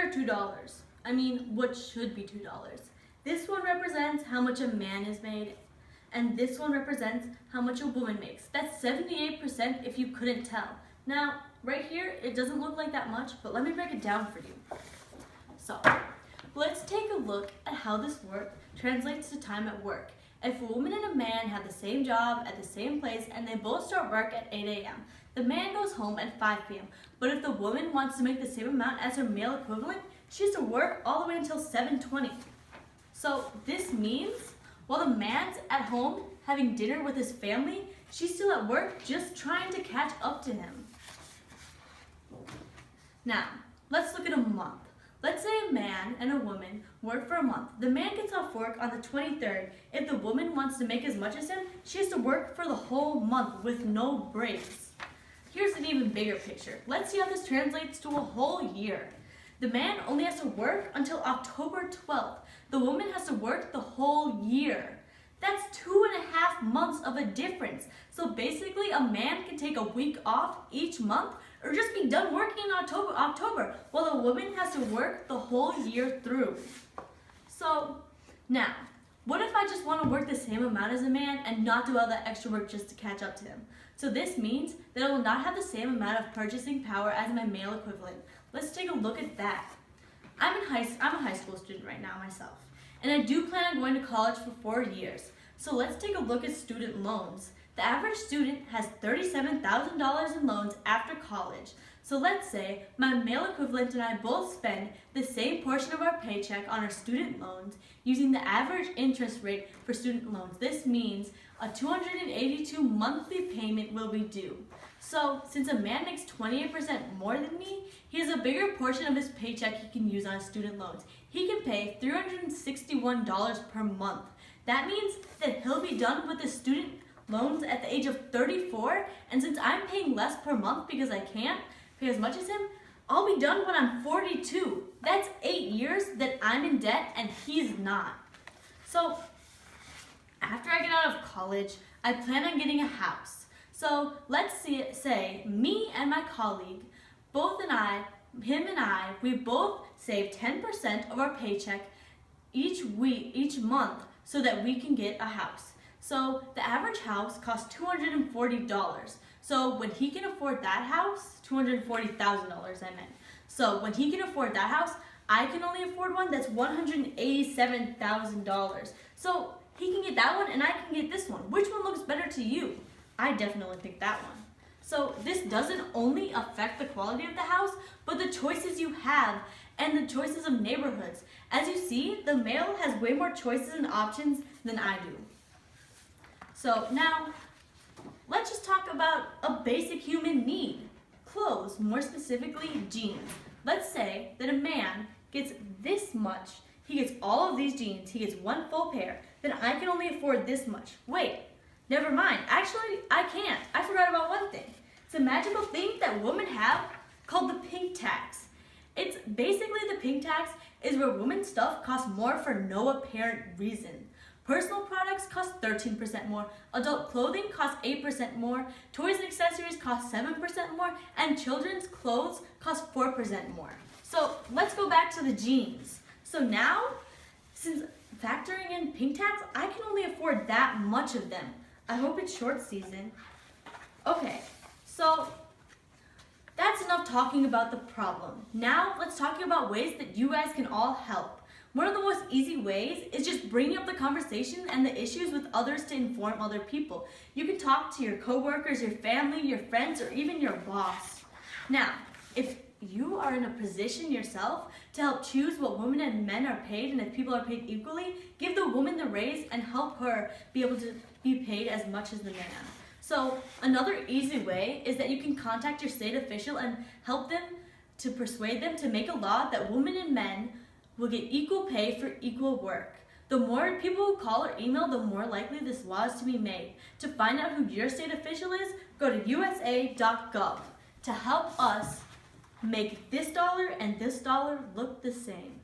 are $2. I mean, what should be $2. This one represents how much a man is made, and this one represents how much a woman makes. That's 78% if you couldn't tell. Now, right here, it doesn't look like that much, but let me break it down for you. So, let's take a look at how this work translates to time at work. If a woman and a man have the same job at the same place and they both start work at 8 a.m., the man goes home at 5 p.m. But if the woman wants to make the same amount as her male equivalent, she has to work all the way until 7:20. So this means while the man's at home having dinner with his family, she's still at work just trying to catch up to him. Now, let's look at a month. Let's say a man and a woman work for a month. The man gets off work on the 23rd. If the woman wants to make as much as him, she has to work for the whole month with no breaks. Here's an even bigger picture. Let's see how this translates to a whole year. The man only has to work until October 12th. The woman has to work the whole year. That's 2.5 months of a difference. So basically a man can take a week off each month or just be done working in October, while a woman has to work the whole year through. So now, what if I just want to work the same amount as a man and not do all that extra work just to catch up to him? So this means that I will not have the same amount of purchasing power as my male equivalent. Let's take a look at that. I'm a high school student right now myself, and I do plan on going to college for 4 years. So let's take a look at student loans. The average student has $37,000 in loans after college. So let's say my male equivalent and I both spend the same portion of our paycheck on our student loans using the average interest rate for student loans. This means a $282 monthly payment will be due. So since a man makes 28% more than me, he has a bigger portion of his paycheck he can use on his student loans. He can pay $361 per month. That means that he'll be done with his student loans at the age of 34, and since I'm paying less per month because I can't pay as much as him, I'll be done when I'm 42. That's 8 years that I'm in debt and he's not. So after I get out of college, I plan on getting a house. So let's say me and my colleague, we both save 10% of our paycheck each month so that we can get a house. So the average house costs $240. So when he can afford that house, $240,000 I meant. So when he can afford that house, I can only afford one that's $187,000. So he can get that one and I can get this one. Which one looks better to you? I definitely pick that one. So this doesn't only affect the quality of the house, but the choices you have and the choices of neighborhoods. As you see, the male has way more choices and options than I do. So now, let's just talk about a basic human need. Clothes, more specifically jeans. Let's say that a man gets this much. He gets all of these jeans. He gets one full pair. Then I can only afford this much. Wait, never mind. Actually, I can't. I forgot about one thing. It's a magical thing that women have called the pink tax. It's basically the pink tax is where women's stuff costs more for no apparent reason. Personal products cost 13% more, adult clothing costs 8% more, toys and accessories cost 7% more, and children's clothes cost 4% more. So let's go back to the jeans. So now, since factoring in pink tax, I can only afford that much of them. I hope it's short season. Okay, so that's enough talking about the problem. Now let's talk about ways that you guys can all help. One of the most easy ways is just bringing up the conversation and the issues with others to inform other people. You can talk to your coworkers, your family, your friends, or even your boss. Now, if you are in a position yourself to help choose what women and men are paid, and if people are paid equally, give the woman the raise and help her be able to be paid as much as the man. So another easy way is that you can contact your state official and help them to persuade them to make a law that women and men will get equal pay for equal work. The more people who call or email, the more likely this law is to be made. To find out who your state official is, go to usa.gov to help us make this dollar and this dollar look the same.